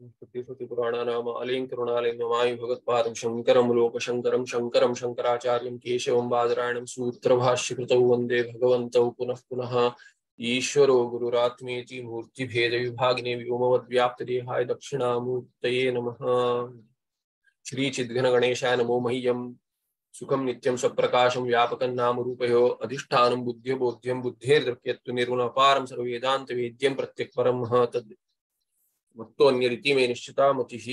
श्रुतिपुराणानाम आलयं करुणालयं नमामि भगवत्पादं शङ्करं लोकशङ्करं शङ्करं शङ्कराचार्यं केशवं बादरायणं सूत्रभाष्यकृतौ वन्दे भगवन्तौ पुनः पुनः। ईश्वरो गुरुरात्मेति मूर्तिभेदविभागिने व्योमवद्व्याप्तदेहाय दक्षिणामूर्तये नमः। श्रीचिद्घनगणेशाय नमो मह्यं सुखं नित्यं स्वप्रकाशं व्यापकं नाम रूपयो अधिष्ठानं बुद्धिर्बोध्यं बुद्धेर्दृक्यत्व निर्गुणपारं सर्ववेदान्तवेद्यं प्रत्यक्परं तद् मत्तोऽन्यरिति मे निश्चिता मतिः।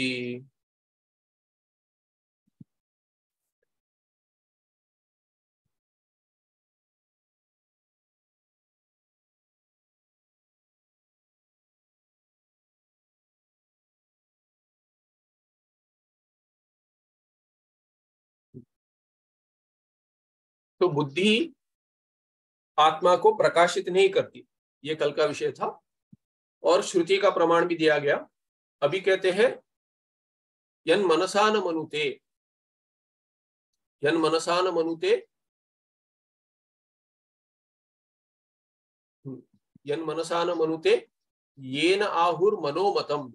तो बुद्धि आत्मा को प्रकाशित नहीं करती, ये कल का विषय था और श्रुति का प्रमाण भी दिया गया। अभी कहते हैं यन मनसा न मनुते, यन मनसा न मनुते, यन मनसा न मनुते येन आहुर मनोमतम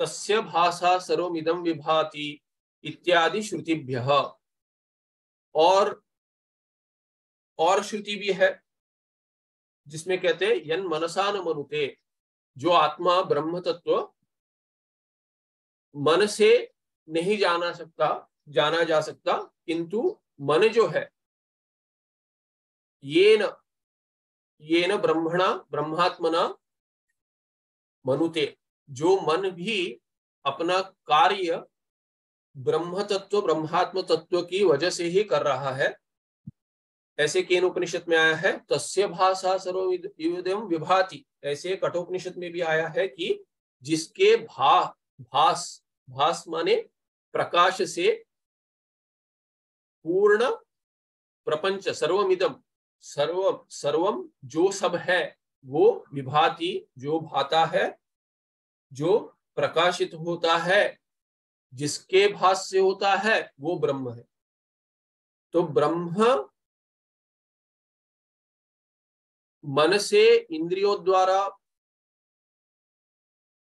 तस्य भाषा सर्वमिदं विभाति इत्यादि श्रुतिभ्यः। और श्रुति भी है जिसमें कहते हैं यन मनसा न मनुते, जो आत्मा ब्रह्म तत्व मन से नहीं जाना जा सकता, किंतु मन जो है येन ब्रह्मणा ब्रह्मात्मना मनुते, जो मन भी अपना कार्य ब्रह्म तत्व ब्रह्मात्म तत्व की वजह से ही कर रहा है। ऐसे केन उपनिषद में आया है तस्य भाषा सर्वविदं विभाति, ऐसे कठोपनिषद में भी आया है कि जिसके भास माने प्रकाश से पूर्ण प्रपंच सर्वमिदं सर्वम जो सब है वो विभाति, जो भाता है, जो प्रकाशित होता है, जिसके भास से होता है वो ब्रह्म है। तो ब्रह्म मन से इंद्रियों द्वारा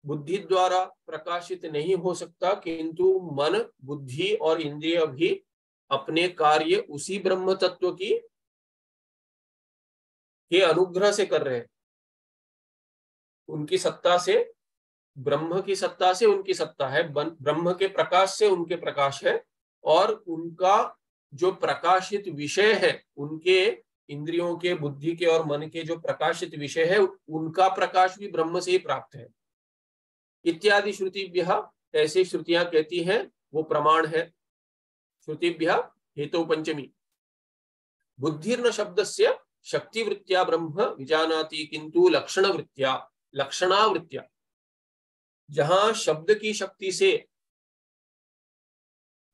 बुद्धि द्वारा प्रकाशित नहीं हो सकता, किंतु मन बुद्धि और इंद्रिय भी अपने कार्य उसी ब्रह्म तत्व के अनुग्रह से कर रहे हैं। उनकी सत्ता से, ब्रह्म की सत्ता से उनकी सत्ता है, ब्रह्म के प्रकाश से उनके प्रकाश है, और उनका जो प्रकाशित विषय है, उनके इंद्रियों के, बुद्धि के और मन के जो प्रकाशित विषय है, उनका प्रकाश भी ब्रह्म से ही प्राप्त है। इत्यादि श्रुतिभ्यः, ऐसी श्रुतियां कहती हैं, वो प्रमाण है। श्रुतिभ्यः हेतु पंचमी, बुद्धिर्न शब्दस्य शक्तिवृत्त्या ब्रह्म विजानाति किंतु लक्षणावृत्त्या, जहां शब्द की शक्ति से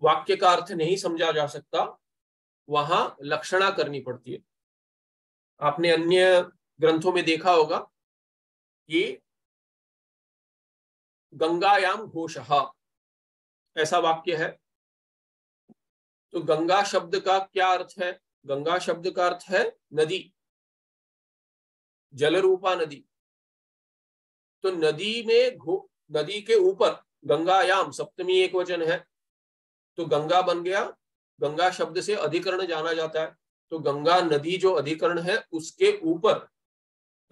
वाक्य का अर्थ नहीं समझा जा सकता, वहां लक्षणा करनी पड़ती है। आपने अन्य ग्रंथों में देखा होगा कि गंगायाम घोषः, ऐसा वाक्य है। तो गंगा शब्द का क्या अर्थ है? गंगा शब्द का अर्थ है नदी, जल रूपा नदी। तो नदी में नदी के ऊपर गंगायाम, सप्तमी एक वचन है, तो गंगा बन गया। गंगा शब्द से अधिकरण जाना जाता है, तो गंगा नदी जो अधिकरण है उसके ऊपर,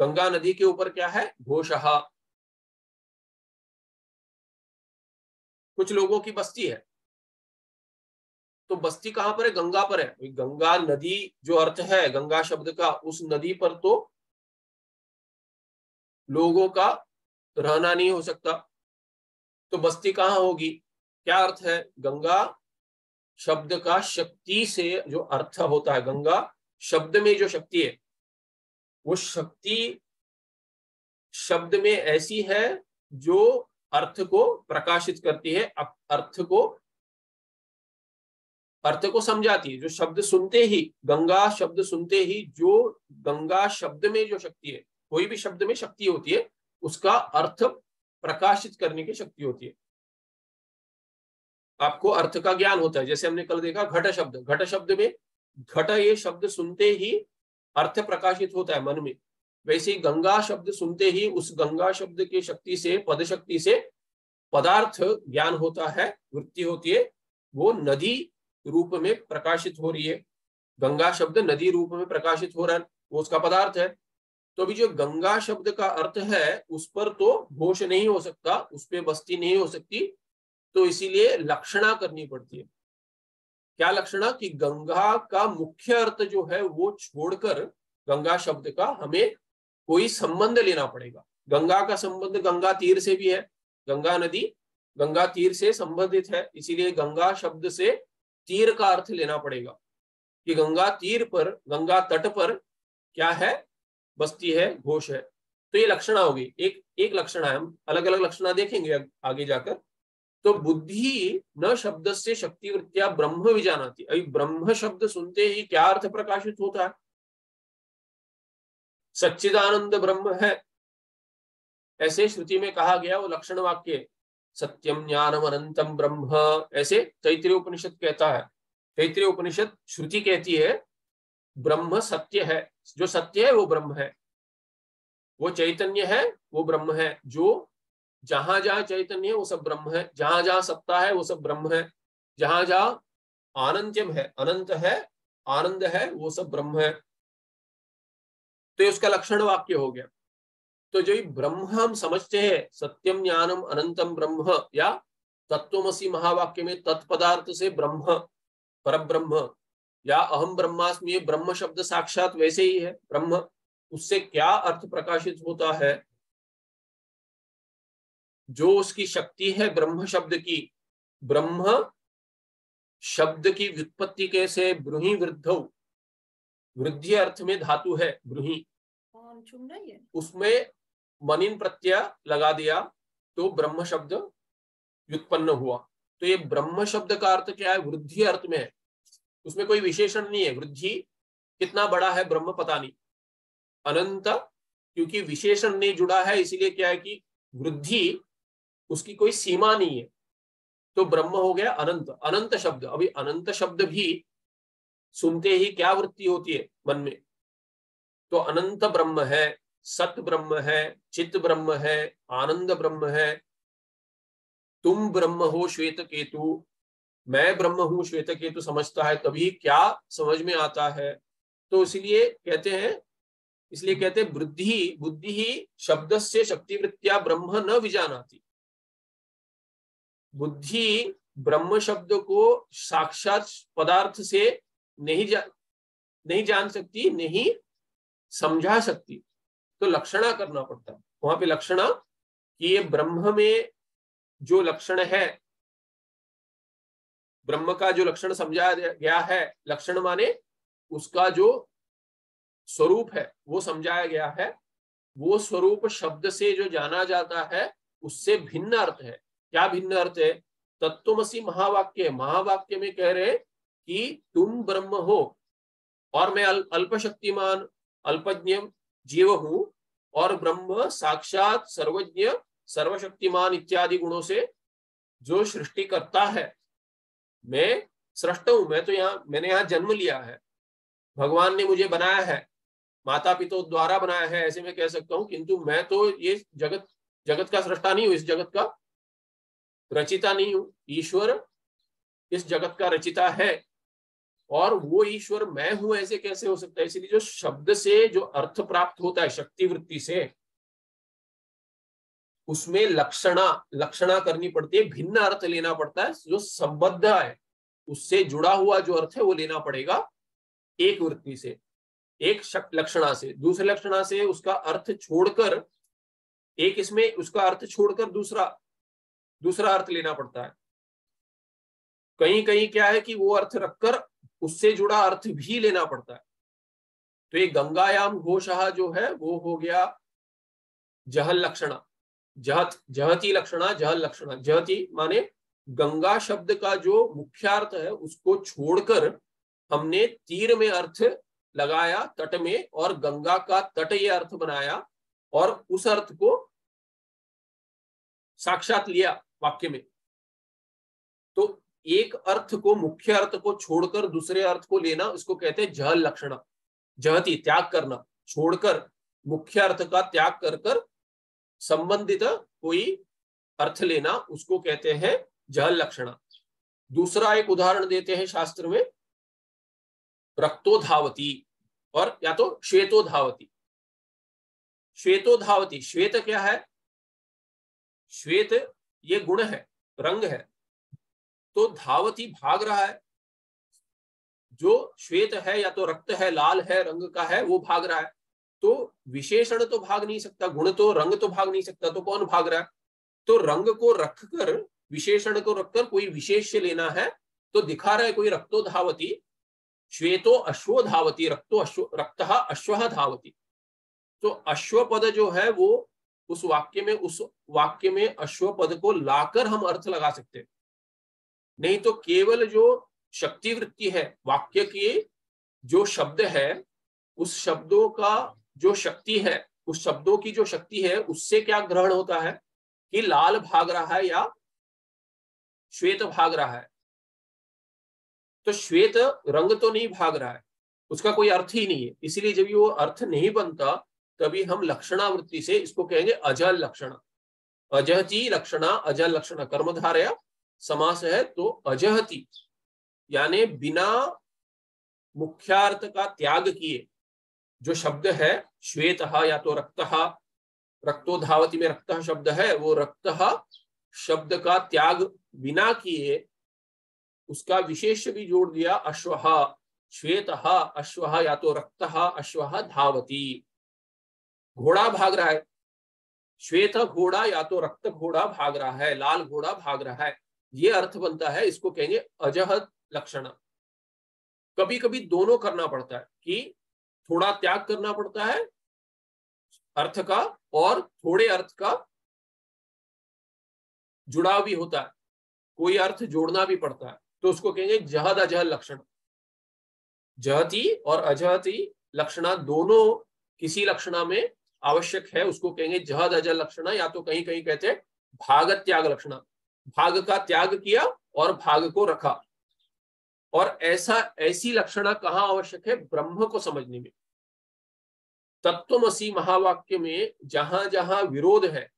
गंगा नदी के ऊपर क्या है? घोषः। कुछ लोगों की बस्ती है, तो बस्ती कहां पर है? गंगा पर है। गंगा नदी जो अर्थ है गंगा शब्द का, उस नदी पर तो लोगों का रहना नहीं हो सकता, तो बस्ती कहां होगी? क्या अर्थ है? गंगा शब्द का शक्ति से जो अर्थ होता है, गंगा शब्द में जो शक्ति है, वो शक्ति शब्द में ऐसी है जो अर्थ को प्रकाशित करती है, अर्थ को समझाती है। जो शब्द सुनते ही, गंगा शब्द सुनते ही, जो गंगा शब्द में जो शक्ति है, कोई भी शब्द में शक्ति होती है, उसका अर्थ प्रकाशित करने की शक्ति होती है। आपको अर्थ का ज्ञान होता है। जैसे हमने कल देखा घट शब्द, घट शब्द में घट, ये शब्द सुनते ही अर्थ प्रकाशित होता है मन में। वैसे ही गंगा शब्द सुनते ही उस गंगा शब्द की शक्ति से, पद शक्ति से पदार्थ ज्ञान होता है, वृत्ति होती है, वो नदी रूप में प्रकाशित हो रही है। गंगा शब्द नदी रूप में प्रकाशित हो रहा है, वो उसका पदार्थ है। तो अभी जो गंगा शब्द का अर्थ है उस पर तो घोष नहीं हो सकता, उस पर बस्ती नहीं हो सकती, तो इसीलिए लक्षणा करनी पड़ती है। क्या लक्षणा? कि गंगा का मुख्य अर्थ जो है वो छोड़कर गंगा शब्द का हमें कोई संबंध लेना पड़ेगा। गंगा का संबंध गंगा तीर से भी है, गंगा नदी गंगा तीर से संबंधित है, इसीलिए गंगा शब्द से तीर का अर्थ लेना पड़ेगा कि गंगा तीर पर, गंगा तट पर क्या है? बस्ती है, घोष है। तो ये लक्षणा होगी, एक एक लक्षणा है। हम अलग अलग लक्षणा देखेंगे आगे जाकर। तो बुद्धि न शब्द से शक्ति वृत्तिया ब्रह्म विजानाति। अभी ब्रह्म शब्द सुनते ही क्या अर्थ प्रकाशित होता है? सच्चिदानंद ब्रह्म है, ऐसे श्रुति में कहा गया, वो लक्षण वाक्य सत्यम ज्ञानम अनंतम ब्रह्म, ऐसे तैत्तिरीय उपनिषद कहता है। तैत्तिरीय उपनिषद श्रुति कहती है ब्रह्म सत्य है, जो सत्य है वो ब्रह्म है, वो चैतन्य है, वो ब्रह्म है। जो जहां जहां चैतन्य है वो सब ब्रह्म है, जहां जहां सत्ता है वो सब ब्रह्म है, जहां जहां आनंत्यम है, अनंत है, आनंद है, वो सब ब्रह्म है। तो ये उसका लक्षण वाक्य हो गया। तो जो ब्रह्म हम समझते हैं सत्यम ज्ञानम अनंतम ब्रह्म, या तत्वमसि महावाक्य में तत्पदार्थ से ब्रह्म, परब्रह्म, या अहम ब्रह्मास्मि, ये ब्रह्म शब्द साक्षात वैसे ही है ब्रह्म। उससे क्या अर्थ प्रकाशित होता है? जो उसकी शक्ति है ब्रह्म शब्द की, ब्रह्म शब्द की व्युत्पत्ति कैसे? ब्रूहि वृद्धौ, वृद्धि अर्थ में धातु है ब्रूहि, उसमें मनिन प्रत्यय लगा दिया तो ब्रह्म शब्द व्युत्पन्न हुआ। तो ये ब्रह्म शब्द का अर्थ क्या है? वृद्धि अर्थ में है, उसमें कोई विशेषण नहीं है। वृद्धि कितना बड़ा है ब्रह्म पता नहीं, अनंत क्योंकि विशेषण नहीं जुड़ा है, इसीलिए क्या है कि वृद्धि उसकी कोई सीमा नहीं है, तो ब्रह्म हो गया अनंत। अनंत शब्द, अभी अनंत शब्द भी सुनते ही क्या वृत्ति होती है मन में? तो अनंत ब्रह्म है, सत ब्रह्म है, चित ब्रह्म है, आनंद ब्रह्म है। तुम ब्रह्म हो श्वेत केतु, मैं ब्रह्म हूं श्वेत केतु समझता है तभी क्या समझ में आता है। तो इसलिए कहते हैं, इसलिए कहते हैं बुद्धि, बुद्धि ही शब्द से शक्ति वृत्तिया ब्रह्म न विजानाति। बुद्धि ब्रह्म शब्द को साक्षात पदार्थ से नहीं जान सकती, नहीं समझा सकती, तो लक्षणा करना पड़ता है। वहां पे लक्षणा कि ये ब्रह्म में जो लक्षण है, ब्रह्म का जो लक्षण समझाया गया है, लक्षण माने उसका जो स्वरूप है वो समझाया गया है। वो स्वरूप शब्द से जो जाना जाता है उससे भिन्न अर्थ है। क्या भिन्न अर्थ है? तत्वमसि महावाक्य, महावाक्य में कह रहे कि तुम ब्रह्म हो और मैं अल्पशक्तिमान अल्पज्ञ जीव हूं, और ब्रह्म साक्षात सर्वज्ञ सर्वशक्तिमान इत्यादि गुणों से जो सृष्टि करता है। मैं सृष्ट हूं, मैं तो मैंने यहाँ जन्म लिया है, भगवान ने मुझे बनाया है, माता पिता द्वारा बनाया है, ऐसे मैं कह सकता हूं, किंतु मैं तो ये जगत का सृष्टा नहीं हूं, इस जगत का रचिता नहीं हूं। ईश्वर इस जगत का रचिता है और वो ईश्वर मैं हूं, ऐसे कैसे हो सकता है? इसलिए जो शब्द से जो अर्थ प्राप्त होता है शक्ति वृत्ति से, उसमें लक्षणा करनी पड़ती है, भिन्न अर्थ लेना पड़ता है। जो संबद्ध है उससे जुड़ा हुआ जो अर्थ है वो लेना पड़ेगा एक वृत्ति से, एक लक्षणा से। दूसरे लक्षणा से उसका अर्थ छोड़कर, एक इसमें उसका अर्थ छोड़कर दूसरा अर्थ लेना पड़ता है। कहीं कहीं क्या है कि वो अर्थ रखकर उससे जुड़ा अर्थ भी लेना पड़ता है। तो ये गंगायाम घोषः जो है वो हो गया जहल लक्षणा, जहती लक्षणा, जहल लक्षणा। जहती माने गंगा शब्द का जो मुख्यार्थ है उसको छोड़कर हमने तीर में अर्थ लगाया तट में, और गंगा का तट ये अर्थ बनाया और उस अर्थ को साक्षात लिया वाक्य में। तो एक अर्थ को, मुख्य अर्थ को छोड़कर दूसरे अर्थ को लेना, इसको कहते हैं जहल लक्षणा। जहती त्याग करना, छोड़कर मुख्य अर्थ का त्याग कर संबंधित कोई अर्थ लेना, उसको कहते हैं जहल लक्षणा। दूसरा एक उदाहरण देते हैं शास्त्र में, रक्तो धावती और या तो श्वेतो धावती। श्वेतो धावती, श्वेत क्या है? श्वेत ये गुण है, रंग है। तो धावती भाग रहा है, जो श्वेत है या तो रक्त है, लाल है, रंग का है, वो भाग रहा है। तो विशेषण तो भाग नहीं सकता, गुण तो, रंग तो भाग नहीं सकता, तो कौन भाग रहा है? तो रंग को रखकर, विशेषण को रखकर कोई विशेष्य लेना है, तो दिखा रहा है कोई रक्तो धावती, श्वेतो अश्वो धावती, रक्तो अश्व, रक्तः अश्वः धावती। तो अश्व पद जो है वो उस वाक्य में अश्व पद को लाकर हम अर्थ लगा सकते हैं। नहीं तो केवल जो शक्ति वृत्ति है, वाक्य की जो शब्द है, उस शब्दों का जो शक्ति है, उस शब्दों की जो शक्ति है, उससे क्या ग्रहण होता है कि लाल भाग रहा है या श्वेत भाग रहा है। तो श्वेत रंग तो नहीं भाग रहा है, उसका कोई अर्थ ही नहीं है। इसलिए जब वो अर्थ नहीं बनता, तभी हम लक्षणावृत्ति से इसको कहेंगे अजल लक्षण। अजहती लक्षणा, अजल लक्षण कर्मधारया समास है, तो अजहती यानी बिना मुख्यार्थ का त्याग किए जो शब्द है, श्वेत या तो रक्त, रक्तो धावती में रक्त शब्द है, वो रक्त शब्द का त्याग बिना किए उसका विशेष भी जोड़ दिया, अश्वः, श्वेत अश्वः या तो रक्त अश्वः धावती, घोड़ा भाग रहा है। श्वेत घोड़ा या तो रक्त घोड़ा भाग रहा है, लाल घोड़ा भाग रहा है, ये अर्थ बनता है। इसको कहेंगे अजहत लक्षण। कभी कभी दोनों करना पड़ता है कि थोड़ा त्याग करना पड़ता है अर्थ का, और थोड़े अर्थ का जुड़ाव भी होता है, कोई अर्थ जोड़ना भी पड़ता है, तो उसको कहेंगे जहद अजहल लक्षण। जहती और अजहती लक्षणा दोनों किसी लक्षणा में आवश्यक है, उसको कहेंगे जहद अजहल लक्षणा, या तो कहीं कहीं कहते हैं भाग त्याग लक्षणा। भाग का त्याग किया और भाग को रखा। और ऐसी लक्षणा कहाँ आवश्यक है? ब्रह्म को समझने में। तत्वमसि महावाक्य में जहां जहां विरोध है,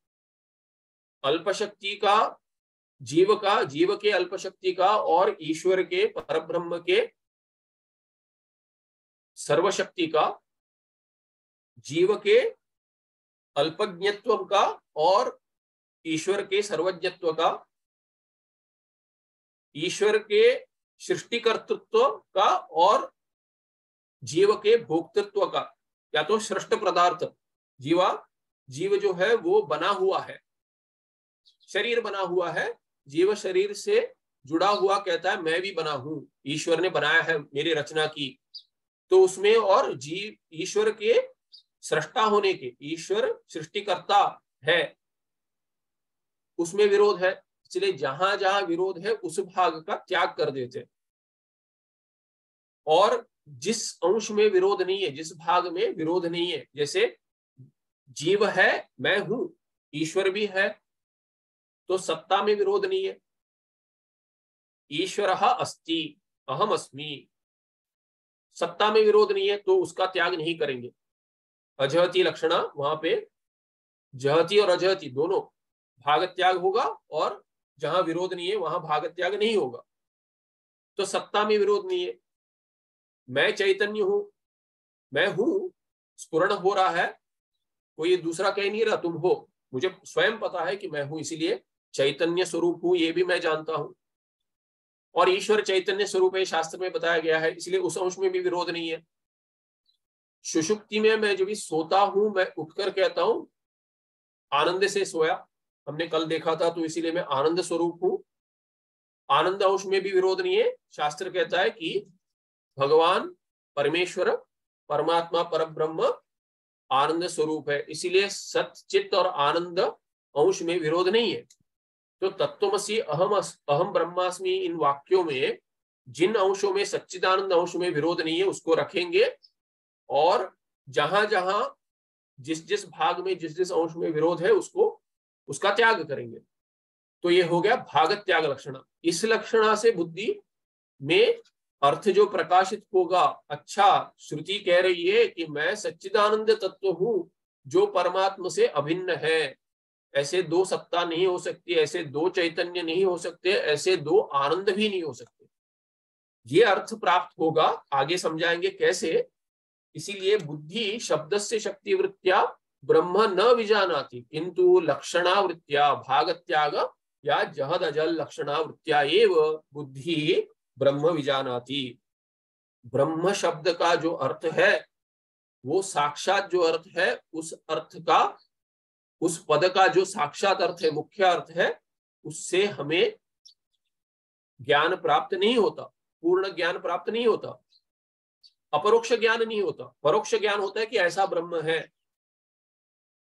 अल्पशक्ति का, जीव के अल्पशक्ति का, और ईश्वर के परब्रह्म के सर्वशक्ति का, जीव के अल्पज्ञत्व का और ईश्वर के सर्वज्ञत्व का, ईश्वर के सृष्टिकर्तृत्व का और जीव के भोक्तृत्व का, या तो सृष्ट पदार्थ, जीव जो है वो बना हुआ है, शरीर बना हुआ है, जीव शरीर से जुड़ा हुआ कहता है मैं भी बना हूं, ईश्वर ने बनाया है मेरी रचना की। तो उसमें और जीव ईश्वर के सृष्टा होने के, ईश्वर सृष्टिकर्ता है, उसमें विरोध है। इसलिए जहां जहां विरोध है उस भाग का त्याग कर देते। और जिस अंश में विरोध नहीं है, जिस भाग में विरोध नहीं है, जैसे जीव है, मैं हूं, ईश्वर भी है, तो सत्ता में विरोध नहीं है। ईश्वरः अस्ति, अहम अस्मि, सत्ता में विरोध नहीं है, तो उसका त्याग नहीं करेंगे। अजहती लक्षणा, वहां पे जहती और अजहती दोनों भाग त्याग होगा, और जहां विरोध नहीं है वहां भाग त्याग नहीं होगा। तो सत्ता में विरोध नहीं है, मैं चैतन्य हूं, मैं हूं, स्फुरण हो रहा है, कोई दूसरा कह नहीं रहा तुम हो, मुझे स्वयं पता है कि मैं हूं, इसीलिए चैतन्य स्वरूप हूं, ये भी मैं जानता हूं। और ईश्वर चैतन्य स्वरूप है, शास्त्र में बताया गया है, इसलिए उस अंश में भी विरोध नहीं है। सुषुप्ति में मैं जब भी सोता हूं, मैं उठकर कहता हूं आनंद से सोया, हमने कल देखा था, तो इसीलिए मैं आनंद स्वरूप हूं। आनंद अंश में भी विरोध नहीं है। शास्त्र कहता है कि भगवान परमेश्वर परमात्मा परब्रह्म आनंद स्वरूप है, इसीलिए सत चित्त और आनंद अंश में विरोध नहीं है। तो तत्वमसि अहम ब्रह्मास्मि, इन वाक्यों में जिन अंशों में सच्चिदानंद अंश में विरोध नहीं है उसको रखेंगे, और जहां जहां जिस जिस भाग में जिस जिस अंश में विरोध है उसका त्याग करेंगे। तो ये हो गया भाग त्याग लक्षणा। इस लक्षणा से बुद्धि में अर्थ जो प्रकाशित होगा, अच्छा श्रुति कह रही है कि मैं सच्चिदानंद तत्व हूं जो परमात्मा से अभिन्न है, ऐसे दो सत्ता नहीं हो सकती, ऐसे दो चैतन्य नहीं हो सकते, ऐसे दो आनंद भी नहीं हो सकते। ये अर्थ प्राप्त होगा, आगे समझाएंगे कैसे। इसीलिए बुद्धि शब्द से शक्ति वृत्तिया ब्रह्म न विजानाति किंतु लक्षणावृत्तिया भाग त्याग या जहद अजल लक्षणावृत्तिया एव बुद्धि ब्रह्म विजानाति। ब्रह्म शब्द का जो अर्थ है, वो साक्षात जो अर्थ है, उस अर्थ का, उस पद का जो साक्षात अर्थ है, मुख्य अर्थ है, उससे हमें ज्ञान प्राप्त नहीं होता, पूर्ण ज्ञान प्राप्त नहीं होता, अपरोक्ष ज्ञान नहीं होता। परोक्ष ज्ञान होता है कि ऐसा ब्रह्म है,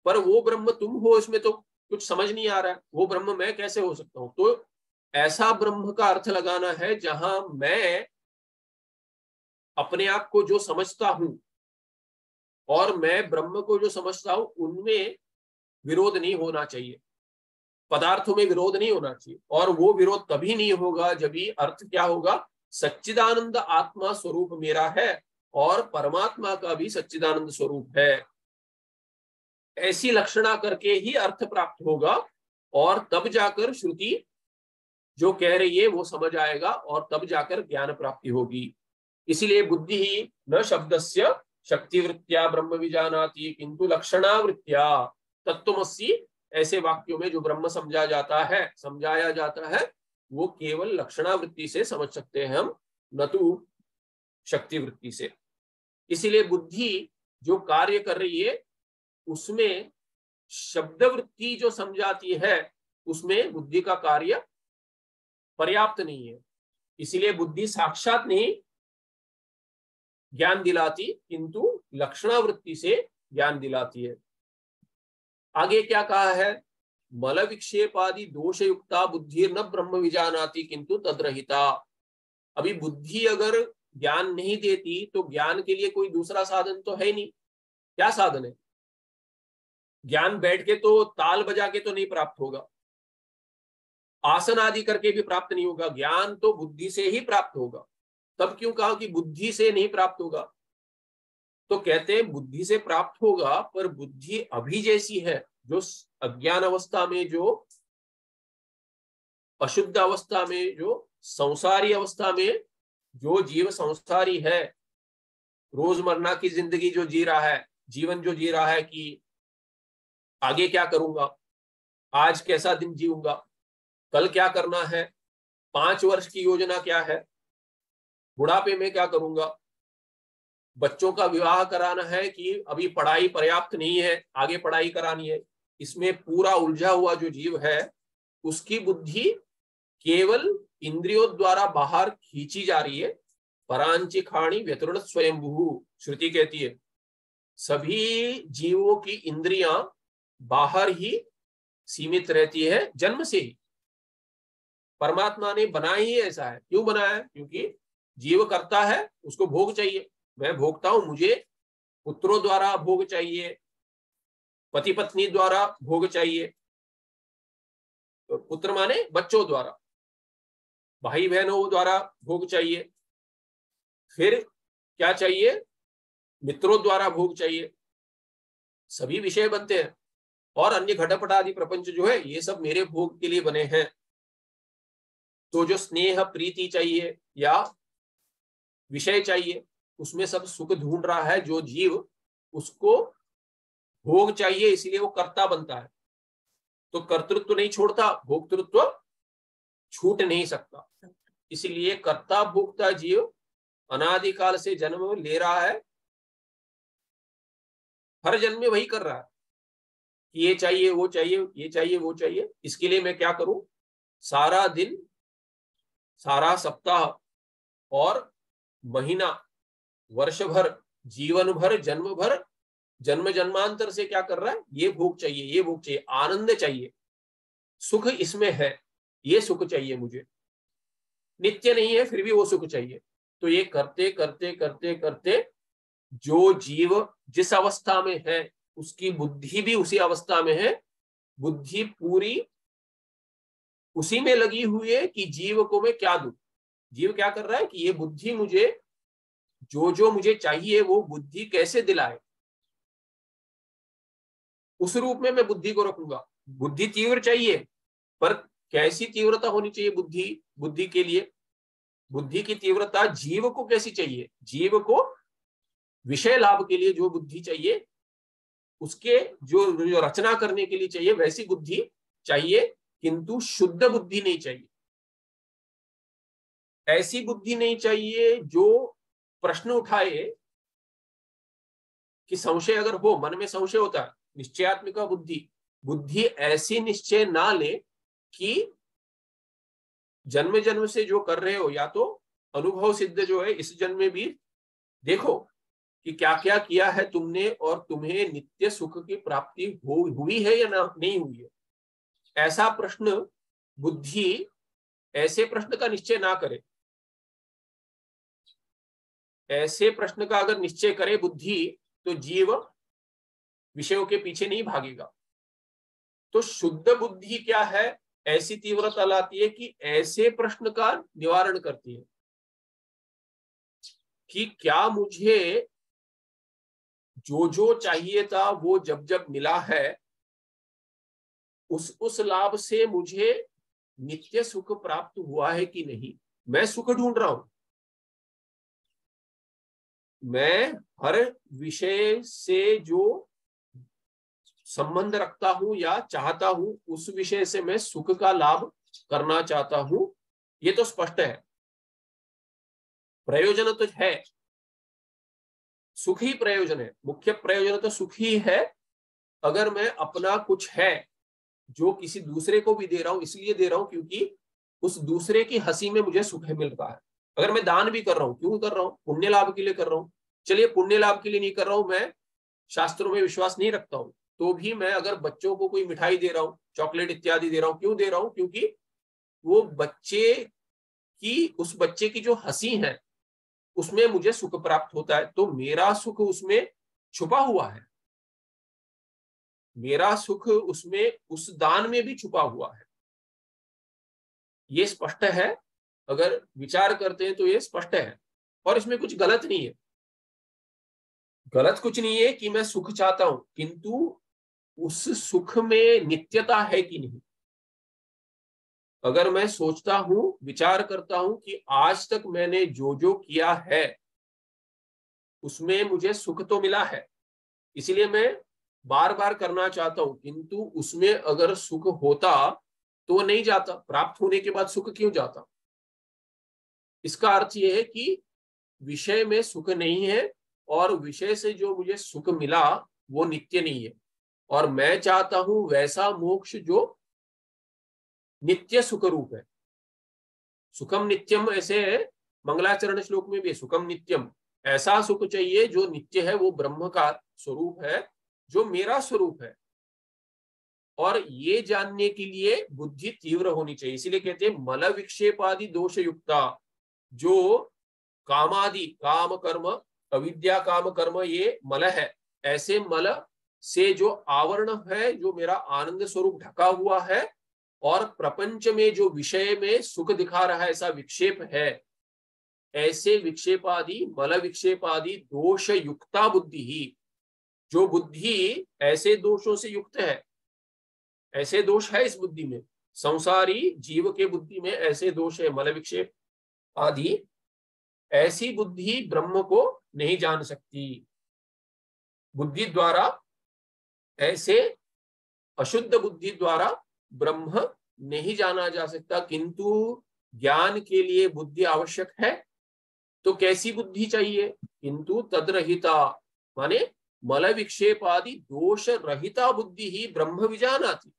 पर वो ब्रह्म तुम हो इसमें तो कुछ समझ नहीं आ रहा है, वो ब्रह्म मैं कैसे हो सकता हूं। तो ऐसा ब्रह्म का अर्थ लगाना है जहां मैं अपने आप को जो समझता हूं और मैं ब्रह्म को जो समझता हूं, उनमें विरोध नहीं होना चाहिए, पदार्थों में विरोध नहीं होना चाहिए। और वो विरोध तभी नहीं होगा जब भी अर्थ क्या होगा, सच्चिदानंद आत्मा स्वरूप मेरा है और परमात्मा का भी सच्चिदानंद स्वरूप है। ऐसी लक्षणा करके ही अर्थ प्राप्त होगा और तब जाकर श्रुति जो कह रही है वो समझ आएगा और तब जाकर ज्ञान प्राप्ति होगी। इसीलिए बुद्धि ही न शब्दस्य शक्तिवृत्त्या ब्रह्म विजानाति किंतु लक्षणावृत्त्या तत्त्वमसि। ऐसे वाक्यों में जो ब्रह्म समझाया जाता है वो केवल लक्षणावृत्ति से समझ सकते हैं हम, न तो शक्ति वृत्ति से। इसीलिए बुद्धि जो कार्य कर रही है उसमें शब्द वृत्ति जो समझाती है उसमें बुद्धि का कार्य पर्याप्त नहीं है। इसीलिए बुद्धि साक्षात नहीं ज्ञान दिलाती किंतु लक्षणावृत्ति से ज्ञान दिलाती है। आगे क्या कहा है, मल विक्षेपादि दोष युक्ता बुद्धि न ब्रह्म विजानाति किंतु तद्रहिता। अभी बुद्धि अगर ज्ञान नहीं देती तो ज्ञान के लिए कोई दूसरा साधन तो है नहीं। क्या साधन है? ज्ञान बैठ के तो ताल बजा के तो नहीं प्राप्त होगा, आसन आदि करके भी प्राप्त नहीं होगा, ज्ञान तो बुद्धि से ही प्राप्त होगा। तब क्यों कहा कि बुद्धि से नहीं प्राप्त होगा? तो कहते हैं बुद्धि से प्राप्त होगा, पर बुद्धि अभी जैसी है, जो अज्ञान अवस्था में, जो अशुद्ध अवस्था में, जो संसारी अवस्था में जो जीव संसारी है, रोजमर्रा की जिंदगी जो जी रहा है, जीवन जो जी रहा है कि आगे क्या करूंगा, आज कैसा दिन जीऊंगा, कल क्या करना है, 5 वर्ष की योजना क्या है, बुढ़ापे में क्या करूंगा, बच्चों का विवाह कराना है कि अभी पढ़ाई पर्याप्त नहीं है, आगे पढ़ाई करानी है, इसमें पूरा उलझा हुआ जो जीव है उसकी बुद्धि केवल इंद्रियों द्वारा बाहर खींची जा रही है। परांची खाणी व्यतुरण स्वयंभू, श्रुति कहती है सभी जीवों की इंद्रियां बाहर ही सीमित रहती है जन्म से ही। परमात्मा ने बनाया ही ऐसा है। क्यों बनाया है? क्योंकि जीव करता है, उसको भोग चाहिए। मैं भोगता हूं, मुझे पुत्रों द्वारा भोग चाहिए, पति पत्नी द्वारा भोग चाहिए, पुत्र माने बच्चों द्वारा, भाई बहनों द्वारा भोग चाहिए, फिर क्या चाहिए, मित्रों द्वारा भोग चाहिए, सभी विषय बनते हैं। और अन्य घटपट आदि प्रपंच जो है ये सब मेरे भोग के लिए बने हैं। तो जो स्नेह प्रीति चाहिए या विषय चाहिए, उसमें सब सुख ढूंढ रहा है जो जीव, उसको भोग चाहिए, इसलिए वो कर्ता बनता है। तो कर्तृत्व नहीं छोड़ता, भोक्तृत्व छूट नहीं सकता। इसलिए कर्ता भोक्ता जीव अनादिकाल से जन्म ले रहा है, हर जन्म में वही कर रहा है कि ये चाहिए वो चाहिए, ये चाहिए वो चाहिए। इसके लिए मैं क्या करूं, सारा दिन, सारा सप्ताह और महीना, वर्ष भर, जीवन भर, जन्म भर, जन्म जन्मांतर से क्या कर रहा है, ये भोग चाहिए, ये भोग चाहिए, आनंद चाहिए, सुख इसमें है, ये सुख चाहिए मुझे, नित्य नहीं है फिर भी वो सुख चाहिए। तो ये करते करते करते करते जो जीव जिस अवस्था में है उसकी बुद्धि भी उसी अवस्था में है। बुद्धि पूरी उसी में लगी हुई है कि जीव को मैं क्या दूं। जीव क्या कर रहा है कि ये बुद्धि मुझे जो जो मुझे चाहिए वो बुद्धि कैसे दिलाए, उस रूप में मैं बुद्धि को रखूंगा। बुद्धि तीव्र चाहिए, पर कैसी तीव्रता होनी चाहिए बुद्धि के लिए? बुद्धि की तीव्रता जीव को कैसी चाहिए? जीव को विषय लाभ के लिए जो बुद्धि चाहिए, उसके जो रचना करने के लिए चाहिए वैसी बुद्धि चाहिए, किंतु शुद्ध बुद्धि नहीं चाहिए। ऐसी बुद्धि नहीं चाहिए जो प्रश्न उठाए कि संशय अगर हो, मन में संशय होता है, निश्चयात्मिका बुद्धि ऐसी निश्चय ना ले कि जन्म जन्म से जो कर रहे हो, या तो अनुभव सिद्ध जो है इस जन्म में भी देखो कि क्या क्या किया है तुमने, और तुम्हें नित्य सुख की प्राप्ति हुई है या ना नहीं हुई है। ऐसा प्रश्न बुद्धि, ऐसे प्रश्न का निश्चय ना करे। ऐसे प्रश्न का अगर निश्चय करे बुद्धि, तो जीव विषयों के पीछे नहीं भागेगा। तो शुद्ध बुद्धि क्या है? ऐसी तीव्रता लाती है कि ऐसे प्रश्न का निवारण करती है कि क्या मुझे जो जो चाहिए था वो जब जब मिला है, उस लाभ से मुझे नित्य सुख प्राप्त हुआ है कि नहीं। मैं सुख ढूंढ रहा हूं, मैं हर विषय से जो संबंध रखता हूं या चाहता हूं, उस विषय से मैं सुख का लाभ करना चाहता हूं। ये तो स्पष्ट है, प्रयोजन तो है, सुख ही प्रयोजन है, मुख्य प्रयोजन तो सुख ही है। अगर मैं अपना कुछ है जो किसी दूसरे को भी दे रहा हूं, इसलिए दे रहा हूं क्योंकि उस दूसरे की हंसी में मुझे सुख मिल रहा है। अगर मैं दान भी कर रहा हूं, क्यों कर रहा हूं? पुण्य लाभ के लिए कर रहा हूं। चलिए पुण्य लाभ के लिए नहीं कर रहा हूं, मैं शास्त्रों में विश्वास नहीं रखता हूं, तो भी मैं अगर बच्चों को कोई मिठाई दे रहा हूं, चॉकलेट इत्यादि दे रहा हूं, क्यों दे रहा हूं? क्योंकि वो उस बच्चे की जो हंसी है उसमें मुझे सुख प्राप्त होता है। तो मेरा सुख उसमें छुपा हुआ है, मेरा सुख उसमें, उस दान में भी छुपा हुआ है। ये स्पष्ट है, अगर विचार करते हैं तो ये स्पष्ट है, और इसमें कुछ गलत नहीं है। गलत कुछ नहीं है कि मैं सुख चाहता हूं, किंतु उस सुख में नित्यता है कि नहीं। अगर मैं सोचता हूं, विचार करता हूं कि आज तक मैंने जो जो किया है उसमें मुझे सुख तो मिला है, इसलिए मैं बार बार करना चाहता हूं, किंतु उसमें अगर सुख होता तो वो नहीं जाता, प्राप्त होने के बाद सुख क्यों जाता? इसका अर्थ यह है कि विषय में सुख नहीं है, और विषय से जो मुझे सुख मिला वो नित्य नहीं है, और मैं चाहता हूं वैसा मोक्ष जो नित्य सुख रूप है। सुखम नित्यम ऐसे है, मंगलाचरण श्लोक में भी सुखम नित्यम, ऐसा सुख चाहिए जो नित्य है, वो ब्रह्म का स्वरूप है, जो मेरा स्वरूप है। और ये जानने के लिए बुद्धि तीव्र होनी चाहिए। इसीलिए कहते हैं मल विक्षेपादि दोष युक्ता, जो कामादि, काम कर्म, अविद्या काम कर्म, ये मल है। ऐसे मल से जो आवरण है, जो मेरा आनंद स्वरूप ढका हुआ है, और प्रपंच में जो विषय में सुख दिखा रहा है ऐसा विक्षेप है, ऐसे विक्षेपादि, मल विक्षेपादि दोष युक्ता बुद्धि ही, जो बुद्धि ऐसे दोषों से युक्त है, ऐसे दोष है इस बुद्धि में, संसारी जीव के बुद्धि में ऐसे दोष है, मल विक्षेप आदि, ऐसी बुद्धि ब्रह्म को नहीं जान सकती। बुद्धि द्वारा, ऐसे अशुद्ध बुद्धि द्वारा ब्रह्म नहीं जाना जा सकता। किंतु ज्ञान के लिए बुद्धि आवश्यक है, तो कैसी बुद्धि चाहिए? किंतु तद्रहिता, माने मल विक्षेप आदि दोष रहिता बुद्धि ही ब्रह्म विजानाति।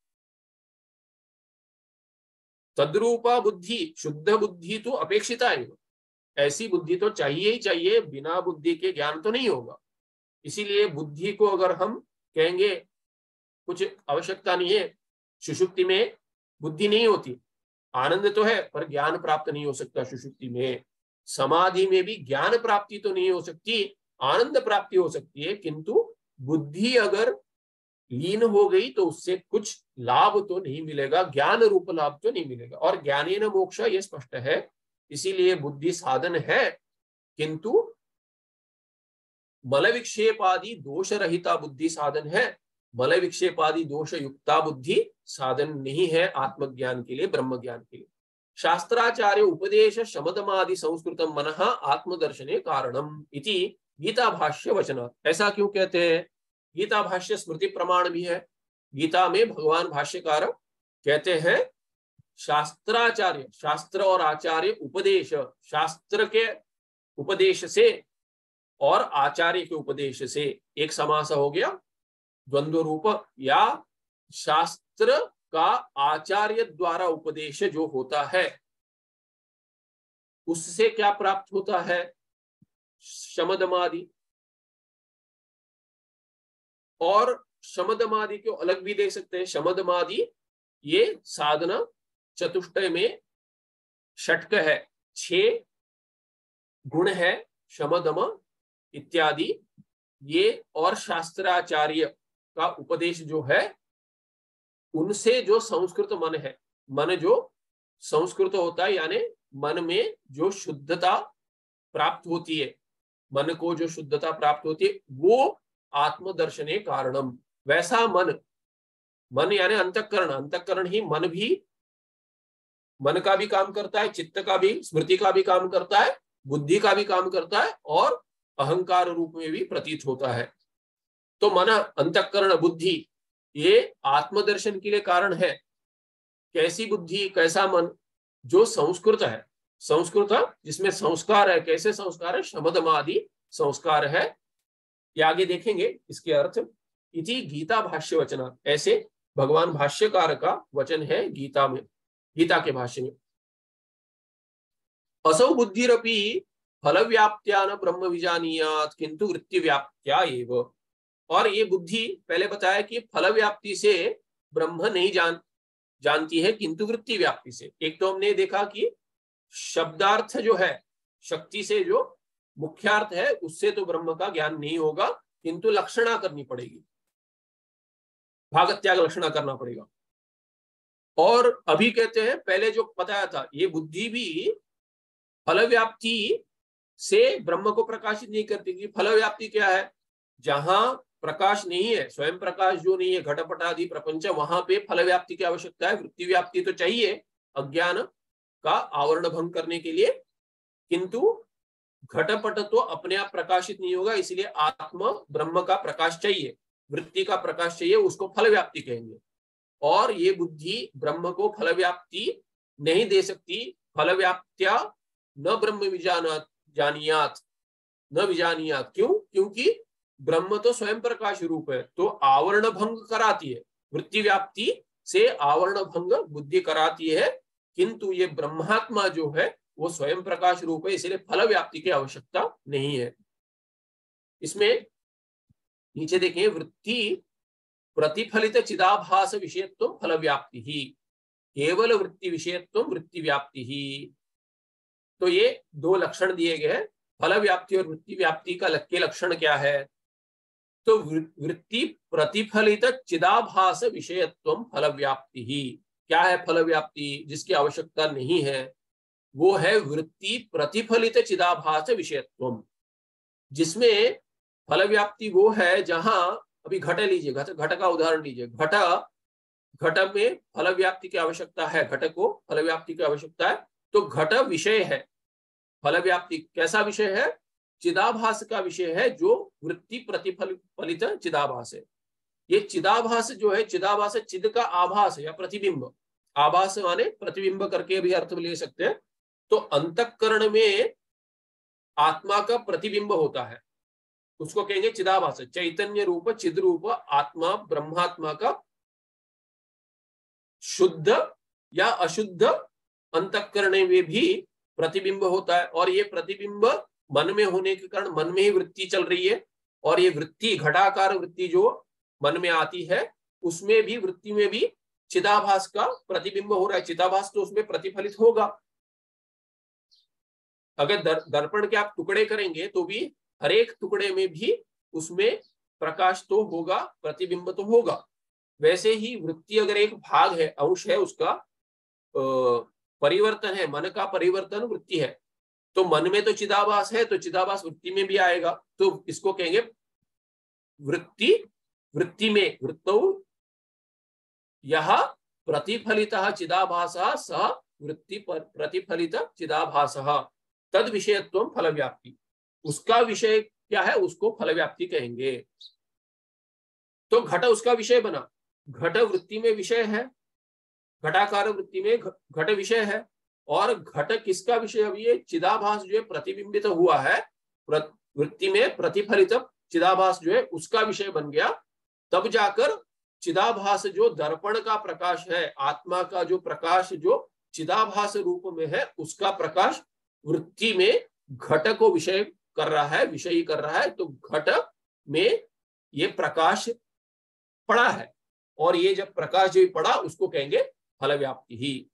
तद्रूपा बुद्धि, शुद्ध बुद्धि तो अपेक्षिता है, ऐसी बुद्धि तो चाहिए ही चाहिए, बिना बुद्धि के ज्ञान तो नहीं होगा। इसीलिए बुद्धि को अगर हम कहेंगे कुछ आवश्यकता नहीं है, सुषुप्ति में बुद्धि नहीं होती, आनंद तो है पर ज्ञान प्राप्त नहीं हो सकता सुषुप्ति में। समाधि में भी ज्ञान प्राप्ति तो नहीं हो सकती, आनंद प्राप्ति हो सकती है, किंतु बुद्धि अगर लीन हो गई तो उससे कुछ लाभ तो नहीं मिलेगा, ज्ञान रूप लाभ तो नहीं मिलेगा। और ज्ञानेन मोक्ष, ये स्पष्ट है। इसीलिए बुद्धि साधन है, किंतु मल विक्षेप आदि दोष रहिता बुद्धि साधन है। मलय विक्षेपादि दोष युक्ता बुद्धि साधन नहीं है आत्मज्ञान के लिए, ब्रह्म ज्ञान के लिए। शास्त्राचार्य उपदेश शमदमादि संस्कृतम मनः आत्मदर्शने कारणम इति गीता भाष्य वचनात्। ऐसा क्यों कहते हैं? गीता भाष्य स्मृति प्रमाण भी है। गीता में भगवान भाष्यकार कहते हैं शास्त्राचार्य, शास्त्र और आचार्य उपदेश, शास्त्र के उपदेश से और आचार्य के उपदेश से, एक समास हो गया द्वंद्व रूप, या शास्त्र का आचार्य द्वारा उपदेश जो होता है उससे क्या प्राप्त होता है? शमदमादि। और शमदमादि को अलग भी देख सकते हैं। शमदमादि ये साधना चतुष्टय में षटक है, 6 गुण है, शमदम इत्यादि ये, और शास्त्राचार्य का उपदेश जो है उनसे जो संस्कृत मन है, मन जो संस्कृत होता है, यानी मन में जो शुद्धता प्राप्त होती है, मन को जो शुद्धता प्राप्त होती है, वो आत्मदर्शने कारणम। वैसा मन, मन यानी अंतःकरण, अंतःकरण ही मन भी, मन का भी काम करता है, चित्त का भी, स्मृति का भी काम करता है, बुद्धि का भी काम करता है, और अहंकार रूप में भी प्रतीत होता है। तो मन, अंतःकरण, बुद्धि ये आत्मदर्शन के लिए कारण है। कैसी बुद्धि, कैसा मन? जो संस्कृत है, संस्कृत जिसमें संस्कार है। कैसे संस्कार है? शमदमादि संस्कार है। ये आगे देखेंगे इसके अर्थ। इति गीता भाष्य वचना, ऐसे भगवान भाष्यकार का वचन है गीता में, गीता के भाष्य में। असौ बुद्धिरपि फल व्याप्त्या न ब्रह्म विजानीयात् किंतु वृत्ति व्याप्त्या एव। और ये बुद्धि पहले बताया कि फल व्याप्ति से ब्रह्म नहीं जानती है, किंतु वृत्ति व्याप्ति से। एक तो हमने देखा कि शब्दार्थ जो है, शक्ति से जो मुख्यार्थ है, उससे तो ब्रह्म का ज्ञान नहीं होगा, किंतु लक्षणा करनी पड़ेगी, भागत्याग लक्षणा करना पड़ेगा। और अभी कहते हैं, पहले जो बताया था, ये बुद्धि भी फल व्याप्ति से ब्रह्म को प्रकाशित नहीं करती। फल व्याप्ति क्या है? जहां प्रकाश नहीं है, स्वयं प्रकाश जो नहीं है, घटपट आदि प्रपंच, वहां पे फल व्याप्ति की आवश्यकता है। वृत्ति व्याप्ति तो चाहिए अज्ञान का आवरण भंग करने के लिए, किंतु घटपट तो अपने आप प्रकाशित नहीं होगा, इसलिए आत्मा ब्रह्म का प्रकाश चाहिए, वृत्ति का प्रकाश चाहिए, उसको फल व्याप्ति कहेंगे। और ये बुद्धि ब्रह्म को फल व्याप्ति नहीं दे सकती। फल व्याप्त्या न ब्रह्म जानियात, न विजानियात। क्यों? क्योंकि ब्रह्म तो स्वयं प्रकाश रूप है, तो आवरण भंग कराती है, वृत्ति व्याप्ति से आवरण भंग बुद्धि कराती है, किंतु ये ब्रह्मात्मा जो है वो स्वयं प्रकाश रूप है, इसलिए फल व्याप्ति की आवश्यकता नहीं है। इसमें नीचे देखें, वृत्ति प्रतिफलित चिदाभास विषयत्व फल व्याप्ति ही, केवल वृत्ति विषयत्व वृत्ति व्याप्ति ही। तो ये 2 लक्षण दिए गए हैं, फल व्याप्ति और वृत्ति व्याप्ति का के लक्षण क्या है? तो वृत्ति प्रतिफलित चिदाभास विषयत्व फल व्याप्ति ही। क्या है फल व्याप्ति जिसकी आवश्यकता नहीं है? वो है वृत्ति प्रतिफलित चिदाभास विषयत्व, जिसमें फल व्याप्ति वो है जहां, अभी घट लीजिए, घट का उदाहरण लीजिए। घट में फल व्याप्ति की आवश्यकता है, घट को फल व्याप्ति की आवश्यकता है, तो घट विषय है। फल व्याप्ति कैसा विषय है? चिदाभास का विषय है, जो वृत्ति प्रतिफलित चिदाभास है। ये चिदाभास जो है, चिदाभास चिद का आभास है या प्रतिबिंब, आभास माने प्रतिबिंब करके भी अर्थ ले सकते हैं। तो अंतःकरण में आत्मा का प्रतिबिंब होता है, उसको कहेंगे चिदाभास। चैतन्य रूप चिद रूप आत्मा, ब्रह्मात्मा का शुद्ध या अशुद्ध अंतःकरण में भी प्रतिबिंब होता है। और ये प्रतिबिंब मन में होने के कारण मन में ही वृत्ति चल रही है, और ये वृत्ति, घटाकार वृत्ति जो मन में आती है, उसमें भी, वृत्ति में भी चिदाभास का प्रतिबिंब हो रहा है। चिदाभास तो उसमें प्रतिफलित होगा। अगर दर्पण के आप टुकड़े करेंगे तो भी हर एक टुकड़े में भी उसमें प्रकाश तो होगा, प्रतिबिंब तो होगा। वैसे ही वृत्ति अगर एक भाग है, अंश है, उसका परिवर्तन है, मन का परिवर्तन वृत्ति है, तो मन में तो चिदाभास है, तो चिदाभास वृत्ति में भी आएगा। तो इसको कहेंगे वृत्ति वृत्ति में वृत्तौ यह प्रतिफलितः चिदाभासः सह वृत्ति प्रतिफलित चिदाभासः तद विषयत्वं फल व्याप्ति। उसका विषय क्या है, उसको फल व्याप्ति कहेंगे। तो घट उसका विषय बना, घट वृत्ति में विषय है, घटाकार वृत्ति में घट विषय है, और घट किसका विषय, अभी ये चिदाभास जो है प्रतिबिंबित हुआ है वृत्ति में, प्रतिफलित चिदाभास जो है उसका विषय बन गया। तब जाकर चिदाभास जो दर्पण का प्रकाश है, आत्मा का जो प्रकाश जो चिदाभास रूप में है, उसका प्रकाश वृत्ति में घट को विषय कर रहा है, विषयी कर रहा है। तो घट में ये प्रकाश पड़ा है, और ये जब प्रकाश जो पड़ा उसको कहेंगे फल व्याप्ति ही।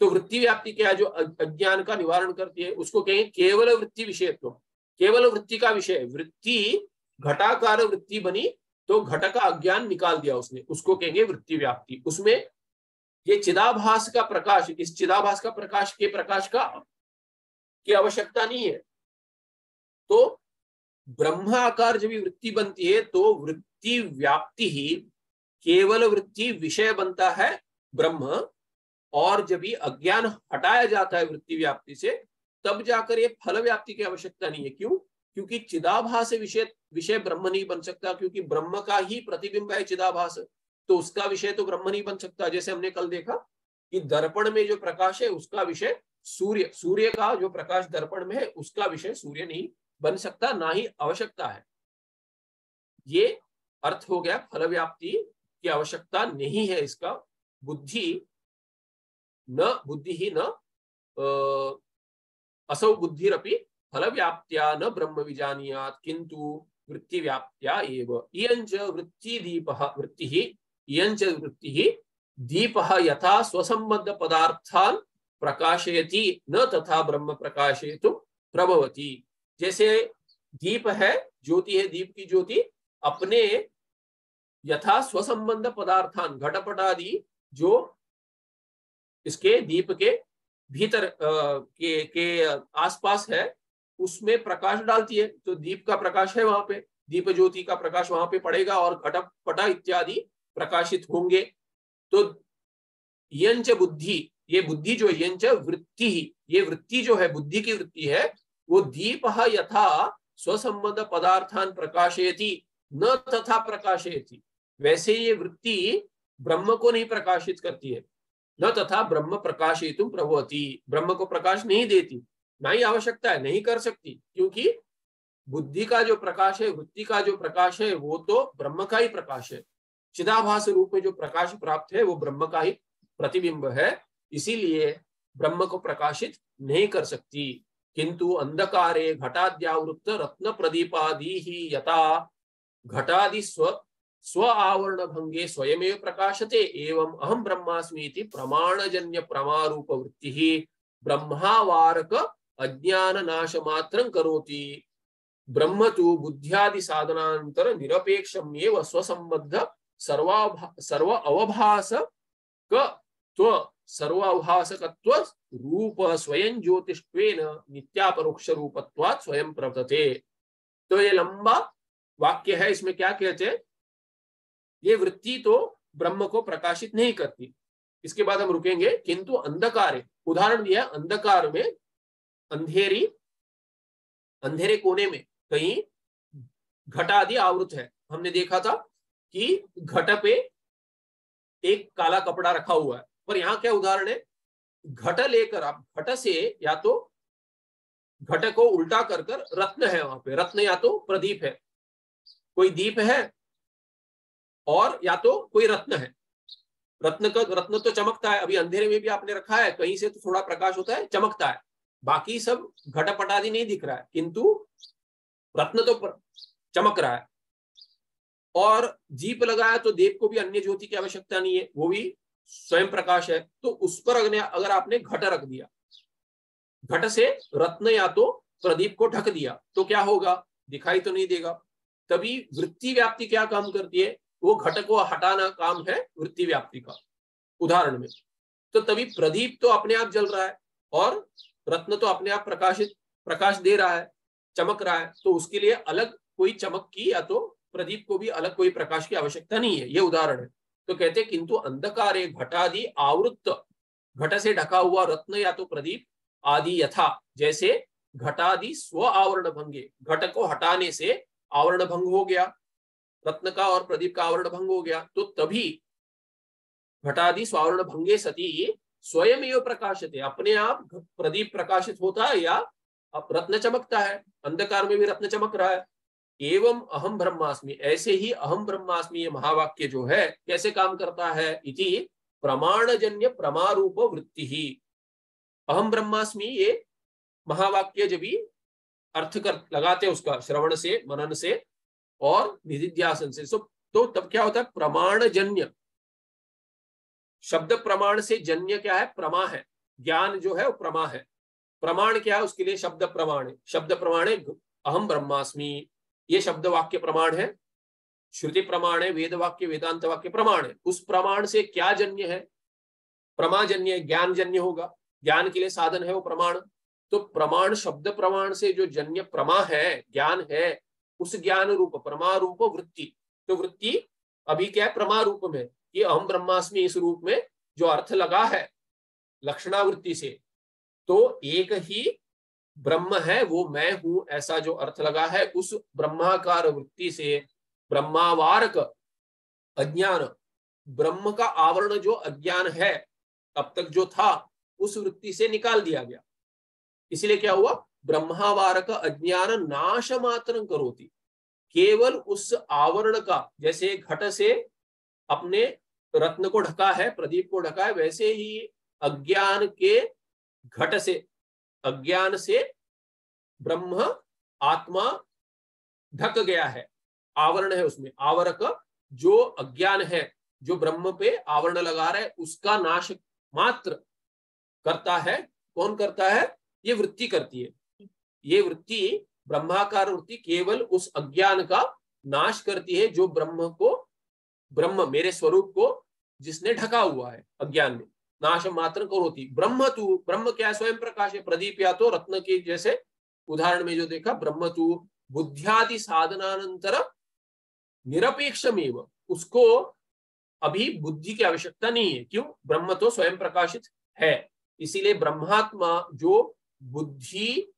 तो वृत्ति व्याप्ति क्या है, जो अज्ञान का निवारण करती है, उसको कहेंगे केवल वृत्ति विषयत्व। केवल वृत्ति का विषय, वृत्ति घटाकार वृत्ति बनी तो घट का अज्ञान निकाल दिया उसने, उसको कहेंगे वृत्ति व्याप्ति। उसमें ये चिदाभास का प्रकाश, इस चिदाभास का प्रकाश के प्रकाश का की आवश्यकता नहीं है। तो ब्रह्म आकार जब वृत्ति बनती है तो वृत्ति व्याप्ति ही, केवल वृत्ति विषय बनता है ब्रह्म, और जब ये अज्ञान हटाया जाता है वृत्ति व्याप्ति से, तब जाकर ये फल व्याप्ति की आवश्यकता नहीं है। क्यों? क्योंकि चिदाभास विषय ब्रह्म नहीं बन सकता, क्योंकि ब्रह्म का ही प्रतिबिंब है चिदाभास, तो उसका विषय तो ब्रह्म नहीं बन सकता। जैसे हमने कल देखा कि दर्पण में जो प्रकाश है उसका विषय सूर्य, सूर्य का जो प्रकाश दर्पण में है उसका विषय सूर्य नहीं बन सकता, ना ही आवश्यकता है। ये अर्थ हो गया फल व्याप्ति की आवश्यकता नहीं है इसका। बुद्धि ही न असौ बुद्धिरपि फल व्याप्त्या न ब्रह्म विजानीयात् किंतु वृत्ति व्याप्त्या एव। इयञ्च वृत्ति दीपः वृत्तिः, इयञ्च वृत्तिः दीपः यथा स्वसंबद्ध पदार्थान् प्रकाशयति न तथा ब्रह्म प्रकाशयितुं प्रभवति। जैसे दीप है, ज्योति है, दीप की ज्योति अपने यथा स्वसंबंध पदार्थान, घटपट आदि जो इसके दीप के भीतर के आसपास है उसमें प्रकाश डालती है। तो दीप का प्रकाश है वहां पे, दीप ज्योति का प्रकाश वहां पे पड़ेगा और घटपट इत्यादि प्रकाशित होंगे। तो यंच बुद्धि, ये बुद्धि जो यंच वृत्ति ही, ये वृत्ति जो है बुद्धि की वृत्ति है, वो दीप यथा स्वसंबद्ध पदार्थान प्रकाशयति न तथा प्रकाशयति, वैसे ये वृत्ति ब्रह्म को नहीं प्रकाशित करती है। न तथा ब्रह्म प्रकाशयितुं प्रभवति, ब्रह्म को प्रकाश नहीं देती, ना ही आवश्यकता है, नहीं कर सकती, क्योंकि बुद्धि का जो प्रकाश है, वृत्ति का जो प्रकाश है, वो तो ब्रह्म का ही प्रकाश है। चिदाभास रूप में जो प्रकाश प्राप्त है वो ब्रह्म का ही प्रतिबिंब है, इसीलिए ब्रह्म को प्रकाशित नहीं कर सकती। किंतु अंधकारे घटाद्यावृत्त रत्न प्रदीपादि ही यथा घटादि स्व आवरण भंगे स्वयमेव प्रकाशते एवं अहम ब्रह्मास्मि इति प्रमाणजन्य प्रमारूप वृत्ति ही ब्रह्मावारक अज्ञान नाश मात्रं करोति। ब्रह्म तु बुद्ध्यादि साधनांतर निरपेक्षमेव स्वसंबद्ध सर्व अवभासकत्व रूप स्वयं ज्योतिष्वेन नित्यापरोक्ष रूपत्वात् स्वयं प्रवर्तते। तो ये लंबा वाक्य है, इसमें क्या कहते हैं, ये वृत्ति तो ब्रह्म को प्रकाशित नहीं करती। इसके बाद हम रुकेंगे। किंतु अंधकार, उदाहरण दिया, अंधकार में अंधेरे कोने में कहीं घट आदि आवृत है। हमने देखा था कि घट पे एक काला कपड़ा रखा हुआ है, पर यहाँ क्या उदाहरण है, घट लेकर आप घट से या तो घट को उल्टा कर रत्न है वहां पे, रत्न या तो प्रदीप है, कोई दीप है, और या तो कोई रत्न है। रत्न तो चमकता है, अभी अंधेरे में भी आपने रखा है, कहीं से तो थोड़ा प्रकाश होता है, चमकता है, बाकी सब घटपट आदि नहीं दिख रहा है, किंतु रत्न तो चमक रहा है। और दीप लगाया तो दीप को भी अन्य ज्योति की आवश्यकता नहीं है, वो भी स्वयं प्रकाश है। तो उस पर अगर आपने घट रख दिया, घट से रत्न या तो प्रदीप को ढक दिया, तो क्या होगा, दिखाई तो नहीं देगा। तभी वृत्ति व्याप्ति क्या काम करती है, वो घट को हटाना काम है वृत्ति व्याप्ति का, उदाहरण में। तो तभी प्रदीप तो अपने आप जल रहा है और रत्न तो अपने आप प्रकाश दे रहा है, चमक रहा है, तो उसके लिए अलग कोई चमक की या तो प्रदीप को भी अलग कोई प्रकाश की आवश्यकता नहीं है, ये उदाहरण है। तो कहते किंतु अंधकारे घटादि आवृत्त, घट से ढका हुआ रत्न या तो प्रदीप आदि, यथा जैसे घटादि स्व आवरण भंगे, घट को हटाने से आवरण भंग हो गया, रत्न का और प्रदीप का आवरण भंग हो गया, तो तभी घटादि स्वावरण भंगे सती स्वयं एव प्रकाशते, अपने आप प्रदीप प्रकाशित होता है या रत्न चमकता है, अंधकार में भी रत्न चमक रहा है। एवं अहम ब्रह्मास्मि, ऐसे ही अहम ब्रह्मास्मि ये महावाक्य जो है कैसे काम करता है, इति प्रमाणजन्य प्रमारूप वृत्ति ही। अहम ब्रह्मास्मि ये महावाक्य जब भी अर्थ कर लगाते उसका श्रवण से, मनन से और निधिध्यासन से, तो तब क्या होता है, प्रमाणजन्य, शब्द प्रमाण से जन्य क्या है, प्रमा है, ज्ञान जो है वो प्रमा है, प्रमाण क्या है उसके लिए शब्द प्रमाण है, शब्द प्रमाण है अहम ब्रह्मास्मि, ये शब्द वाक्य प्रमाण है, श्रुति प्रमाण है, वेद वाक्य वेदांत वाक्य प्रमाण है। उस प्रमाण से क्या जन्य है, प्रमाजन्य, ज्ञान जन्य होगा, ज्ञान के लिए साधन है वो प्रमाण। तो प्रमाण, शब्द प्रमाण से जो जन्य प्रमा है, ज्ञान है, उस ज्ञान रूप प्रमा रूप वृत्ति, तो वृत्ति अभी क्या है, प्रमा रूप में, कि अहम ब्रह्मास्मि इस रूप में जो अर्थ लगा है लक्षणावृत्ति से, तो एक ही ब्रह्म है वो मैं हूं, ऐसा जो अर्थ लगा है, उस ब्रह्माकार वृत्ति से ब्रह्मावारक अज्ञान, ब्रह्म का आवरण जो अज्ञान है अब तक जो था, उस वृत्ति से निकाल दिया गया। इसलिए क्या हुआ, ब्रह्मावारक अज्ञान नाश मात्र करोति, केवल उस आवरण का, जैसे घट से अपने रत्न को ढका है, प्रदीप को ढका है, वैसे ही अज्ञान के घट से, अज्ञान से ब्रह्म आत्मा ढक गया है, आवरण है उसमें, आवरक जो अज्ञान है, जो ब्रह्म पे आवरण लगा रहा है, उसका नाश मात्र करता है। कौन करता है, ये वृत्ति करती है। ये वृत्ति, ब्रह्माकार वृत्ति केवल उस अज्ञान का नाश करती है जो ब्रह्म को, ब्रह्म मेरे स्वरूप को जिसने ढका हुआ है अज्ञान में, नाश मात्र करोति। ब्रह्म तू, ब्रह्म क्या स्वयं प्रकाश है, प्रदीप या तो रत्न के जैसे उदाहरण में जो देखा, ब्रह्म तू बुद्ध्यादि साधनानंतर निरपेक्षमेव, उसको अभी बुद्धि की आवश्यकता नहीं है। क्यों, ब्रह्म तो स्वयं प्रकाशित है। इसीलिए ब्रह्मात्मा जो बुद्धि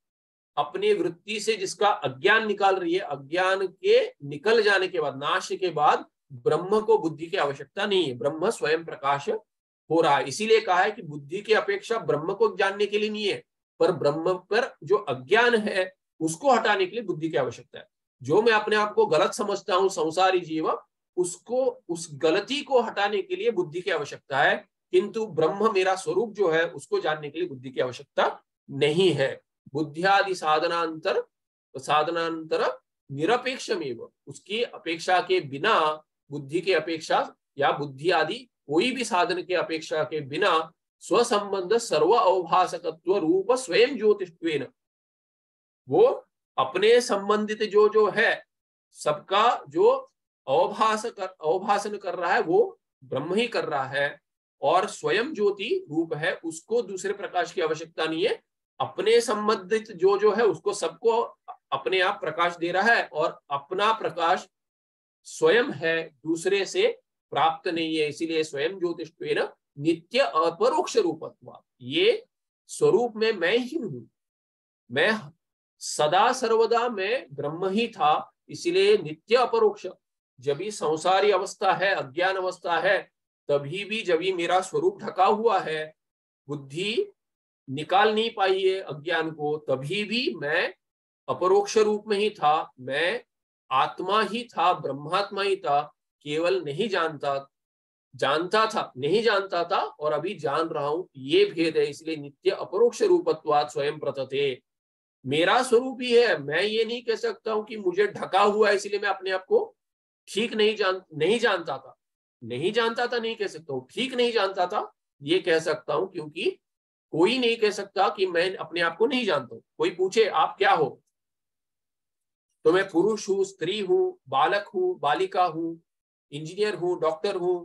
अपनी वृत्ति से जिसका अज्ञान निकाल रही है, अज्ञान के निकल जाने के बाद, नाश के बाद ब्रह्म को बुद्धि की आवश्यकता नहीं है, ब्रह्म स्वयं प्रकाश हो रहा है। इसीलिए कहा है कि बुद्धि की अपेक्षा ब्रह्म को जानने के लिए नहीं है, पर ब्रह्म पर जो अज्ञान है उसको हटाने के लिए बुद्धि की आवश्यकता है। जो मैं अपने आप को गलत समझता हूं, संसारी जीव, उसको, उस गलती को हटाने के लिए बुद्धि की आवश्यकता है, किंतु ब्रह्म मेरा स्वरूप जो है उसको जानने के लिए बुद्धि की आवश्यकता नहीं है। बुद्धियादि साधनांतर, साधनांतर निरपेक्षमेव, उसकी अपेक्षा के बिना, बुद्धि के अपेक्षा या बुद्धि आदि कोई भी साधन के अपेक्षा के बिना स्वसंबंध सर्व अवभासकत्व रूप स्वयं ज्योतिष्वेन, वो अपने संबंधित जो जो है सबका जो अवभासन कर रहा है वो ब्रह्म ही कर रहा है, और स्वयं ज्योति रूप है, उसको दूसरे प्रकाश की आवश्यकता नहीं है। अपने संबंधित जो जो है उसको सबको अपने आप प्रकाश दे रहा है, और अपना प्रकाश स्वयं है, दूसरे से प्राप्त नहीं है। इसीलिए स्वयं ज्योतिष्वेन नित्य अपरोक्ष रूपत्वा, ये स्वरूप में मैं ही हूं, मैं सदा सर्वदा मैं ब्रह्म ही था, इसीलिए नित्य अपरोक्ष। जब भी संसारी अवस्था है, अज्ञान अवस्था है, तभी भी जब भी मेरा स्वरूप ढका हुआ है, बुद्धि निकाल नहीं पाई है अज्ञान को, तभी भी मैं अपरोक्ष रूप में ही था, मैं आत्मा ही था, ब्रह्मात्मा ही था, केवल नहीं जानता, जानता था नहीं जानता था, और अभी जान रहा हूं, ये भेद है। इसलिए नित्य अपरोक्ष रूपत्वात् स्वयं प्रतते, मेरा स्वरूप ही है। मैं ये नहीं कह सकता हूं कि मुझे ढका हुआ है इसलिए मैं अपने आप को ठीक नहीं जानता था, नहीं जानता था नहीं कह सकता हूँ, ठीक नहीं जानता था ये कह सकता हूं, क्योंकि कोई नहीं कह सकता कि मैं अपने आप को नहीं जानता हूं। कोई पूछे आप क्या हो, तो मैं पुरुष हूं, स्त्री हूं, बालक हूं, बालिका हूं, इंजीनियर हूं, डॉक्टर हूं,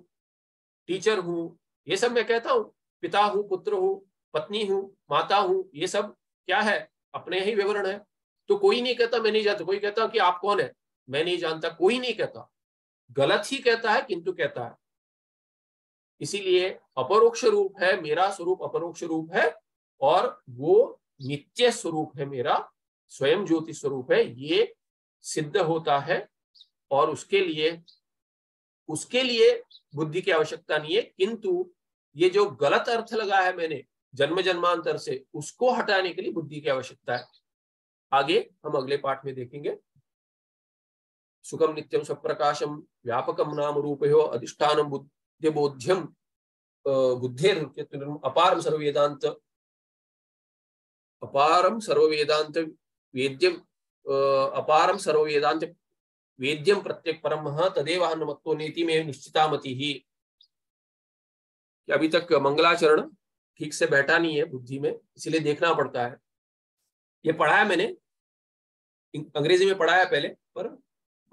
टीचर हूं, ये सब मैं कहता हूं। पिता हूं, पुत्र हूं, पत्नी हूं, माता हूं, ये सब क्या है, अपने ही विवरण है। तो कोई नहीं कहता मैं नहीं जानता, कोई कहता कि आप कौन है, मैं नहीं जानता कोई नहीं कहता, गलत ही कहता है किंतु कहता है। इसीलिए अपरोक्ष रूप है, मेरा स्वरूप अपरोक्ष रूप है और वो नित्य स्वरूप है, मेरा स्वयं ज्योति स्वरूप है, ये सिद्ध होता है। और उसके लिए बुद्धि की आवश्यकता नहीं है, किंतु ये जो गलत अर्थ लगा है मैंने जन्म जन्मांतर से, उसको हटाने के लिए बुद्धि की आवश्यकता है। आगे हम अगले पाठ में देखेंगे। सुखम नित्यम स्वप्रकाशम व्यापकम नाम रूपयो अधिष्ठानम बुद्धि बोध्यम बुद्धेर अपारम सर्ववेदांत वेद्यम अपारम सर्ववेदांत वेद्यम प्रत्येक परम तदेव अन्नमत्तो नीति में निश्चितामति ही। अभी तक मंगलाचरण ठीक से बैठा नहीं है बुद्धि में, इसीलिए देखना पड़ता है। ये पढ़ा है मैंने, अंग्रेजी में पढ़ा है पहले, पर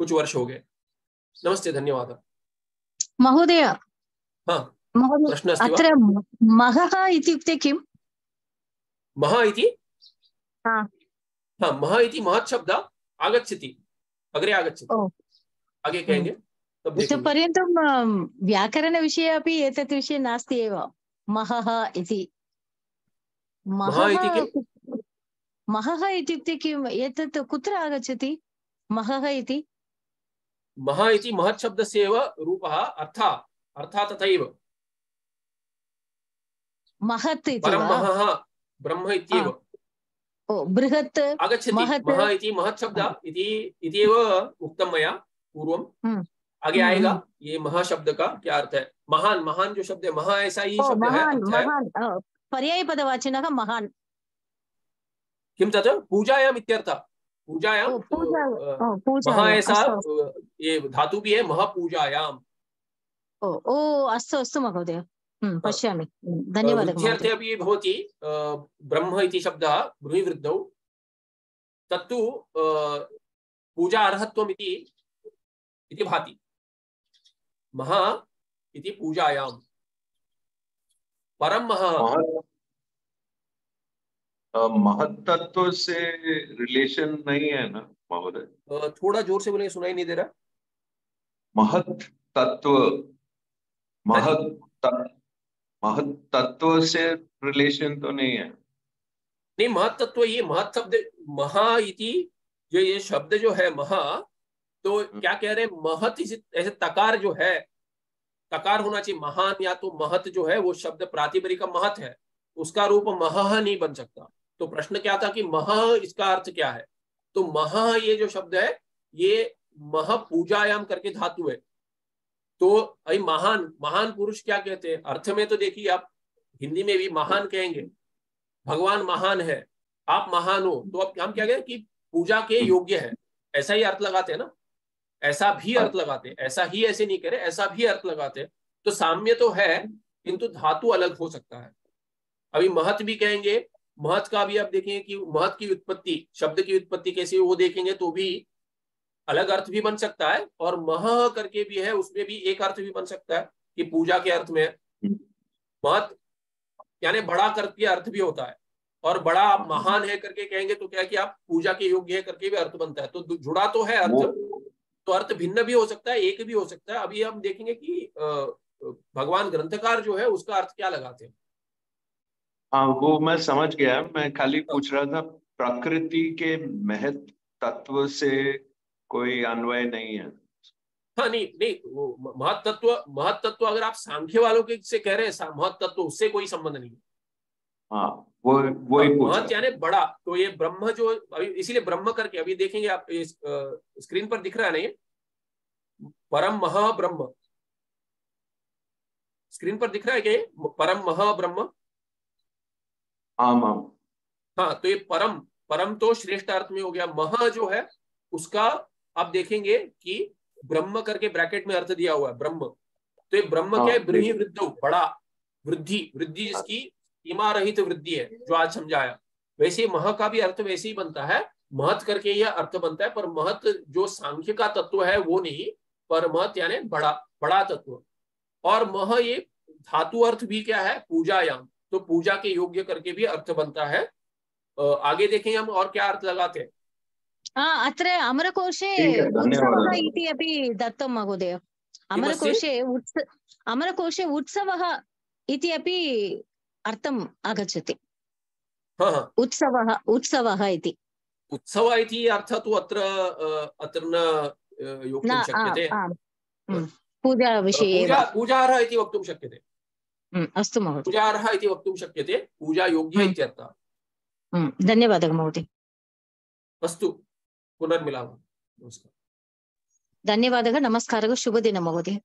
कुछ वर्ष हो गए। नमस्ते, धन्यवाद। महोदय, हाँ, प्रश्न अस्ति वा? अत्र महः इत्युक्ते किम्? महा इति, हाँ, महा इति महत् शब्द आगच्छति, अग्रे आगच्छति, आगे कहेंगे तब देखेंगे। पर्यन्तं व्याकरणविषये अपि एतत् विषये नास्ति एव। महः इति, महः इत्युक्ते किम्? एतत् कुत्र आगच्छति महः इति? महा इति महत् शब्दस्य एव रूपः, अर्थः तथैव। महत् इति परं वा? महः ब्रह्म इत्येव। बृहत् आगच्छति, महा इति महत् शब्द इति एव उक्तं मया पूर्वं। आगे आएगा ये महा शब्द का क्या अर्थ है। महान, महान जो शब्द है, महा ऐसा ही शब्द है, अर्थ है पर्यायपदवाचिनः महान्। किं तत्? पूजायाम् इत्यर्थः। पूजायां महा ऐसा ये धातु भी है, महापूजायाम्। अस्तु अस्तु महोदय, पश्यामि, धन्यवादः। वृद्ध्यर्थे अपि भवति ब्रह्म इति शब्दः ब्रूहिवृद्धौ, तत्तु पूजा अर्हत्वम् इति भाति। महा इति पूजायां, परम महत्तत्व से रिलेशन नहीं है ना महोदय? थोड़ा जोर से बोलेंगे, सुनाई नहीं दे रहा। महत्तत्व, महत्तत्व से रिलेशन तो नहीं है? नहीं, महत्तत्व, ये महत् शब्द, महा इति जो ये शब्द जो है महा, तो क्या कह रहे हैं, महत ऐसे तकार जो है, तकार होना चाहिए। महान या तो महत जो है वो शब्द प्रातिपदिक महत है, उसका रूप महः नहीं बन सकता। तो प्रश्न क्या था कि मह इसका अर्थ क्या है। तो मह ये जो शब्द है ये मह पूजायाम करके धातु है। तो अभी महान, महान पुरुष क्या कहते हैं अर्थ में? तो देखिए आप हिंदी में भी महान कहेंगे, भगवान महान है, आप महान हो, तो अब हम क्या कहें कि पूजा के योग्य है, ऐसा ही अर्थ लगाते हैं ना, ऐसा भी अर्थ लगाते हैं, ऐसा ही ऐसे नहीं कह रहे, ऐसा भी अर्थ लगाते हैं। तो साम्य तो है किंतु धातु अलग हो सकता है। अभी महत भी कहेंगे, महत का भी आप देखेंगे कि महत की उत्पत्ति, शब्द की उत्पत्ति कैसी वो देखेंगे तो भी अलग अर्थ भी बन सकता है, और मह करके भी है, उसमें भी एक अर्थ भी बन सकता है कि पूजा के अर्थ में। महत यानी बड़ा करके अर्थ भी होता है, और बड़ा आप महान है करके कहेंगे तो क्या है कि आप पूजा के योग्य है करके भी अर्थ बनता है। तो जुड़ा तो है अर्थ, तो अर्थ भिन्न भी हो सकता है, एक भी हो सकता है। अभी हम देखेंगे कि भगवान ग्रंथकार जो है उसका अर्थ क्या लगाते हैं। हाँ, वो मैं समझ गया, मैं खाली पूछ रहा था प्रकृति के महत् तत्व से कोई अन्वय नहीं है। हाँ, नहीं नहीं, वो महत्तत्व अगर आप सांख्य वालों के से कह रहे हैं महत्तत्व, उससे कोई संबंध नहीं है। हाँ, वो ही महत यानी बड़ा। तो ये ब्रह्म जो अभी, इसीलिए ब्रह्म करके अभी देखेंगे आप, स्क्रीन पर दिख रहा है ना, ये परम महा ब्रह्म स्क्रीन पर दिख रहा है क्या? ये परम महा ब्रह्म। हाँ, तो ये परम तो श्रेष्ठ अर्थ में हो गया। महा जो है उसका आप देखेंगे कि ब्रह्म करके ब्रैकेट में अर्थ दिया हुआ है, ब्रह्म। तो ये ब्रह्म क्या है? ब्रीहि वृद्धौ, बड़ा, वृद्धि जिसकी सीमा रहित वृद्धि है, जो आज समझाया। वैसे मह का भी अर्थ वैसे ही बनता है, महत करके यह अर्थ बनता है, पर महत जो सांख्य का तत्व है वो नहीं, पर महत यानी बड़ा तत्व। और मह ये धातु अर्थ भी क्या है? पूजायाम, तो पूजा के योग्य करके भी अर्थ बनता है। आगे देखेंगे हम और क्या अर्थ लगाते हैं। अत्र अमरकोशे ठीक है, उत्सवः धन्यवादः। इति अपि दत्तं महोदय। अमरकोशे उत्सवः इति अपि अर्थम् आगच्छति। उत्सवः इति। उत्सव इति अर्थः तु अत्र न योक्तुं शक्यते। पूजाविषये पूजार्ह इति वक्तुं शक्यते। अस्तु महोदय, पूजार्ह इति वक्तुं शक्यते, पूजायोग्य इत्यर्थः। धन्यवादः महोदय। अस्तु, पुनर्मिलामः। नमस्कारः। धन्यवादः, नमस्कारः, शुभदिनं महोदय।